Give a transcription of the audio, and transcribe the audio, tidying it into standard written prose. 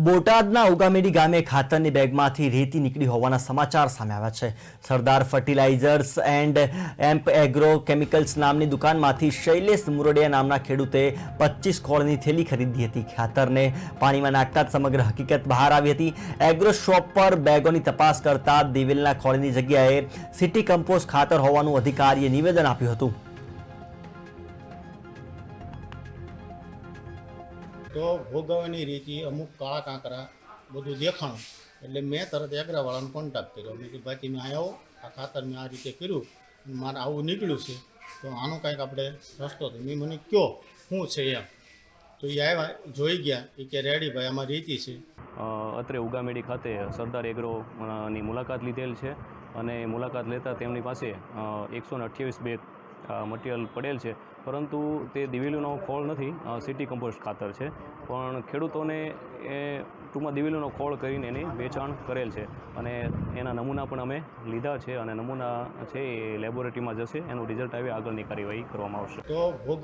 બોટાદના ઉગામેડી ગામે ખાતરની બેગમાંથી રેતી નીકળી હોવાના સમાચાર સામે આવ્યા છે। સરદાર ફર્ટિલાઇઝર્સ એન્ડ એમ્પ એગ્રો કેમિકલ્સ નામની દુકાનમાંથી શૈલેષ મુરડિયા નામના ખેડૂતે 25 ખોળની થેલી ખરીદી હતી। ખાતરને પાણીમાં નાખતા જ સમગ્ર હકીકત બહાર આવી હતી। એગ્રો શોપ પર બેગોની તપાસ કરતા દિવેલના ખોળની જગ્યાએ સિટી કમ્પોસ્ટ ખાતર હોવાનું અધિકારીએ નિવેદન આપ્યું હતું। तो भोगवनी रीति अमुक काळा कांकरा बधु देखाणुं एटले मैं तरत एग्रावाळाने कॉन्टेक्ट कर्यो। मैं कीधुं भाई तमे आव्यो आ खातर मैं आ रीते कर्युं मारे आवुं निकळ्युं छे तो आनो कांईक आपणे रस्तो तो मैं मने क्यो शुं छे एम तो ए आव्या जोई गया ए के रेडी भाई आमां रीति छे। અત્રે ઉગામેડી ખાતે સરદાર એગ્રોની મુલાકાત લીધેલ છે અને મુલાકાત લેતા તેમની પાસે 128 બેગ મટીરિયલ પડેલ છે, પરંતુ તે દિવેલીનો ખોળ નથી, સિટી કમ્પોસ્ટ ખાતર છે। પણ ખેડૂતોને એ ટૂંકમાં દિવેલીનો ખોળ કરીને એની વેચાણ કરેલ છે અને એના નમૂના પણ અમે લીધા છે અને નમૂના છે એ લેબોરેટરીમાં જશે, એનું રિઝલ્ટ આવી આગળની કાર્યવાહી કરવામાં આવશે। તો ભોગ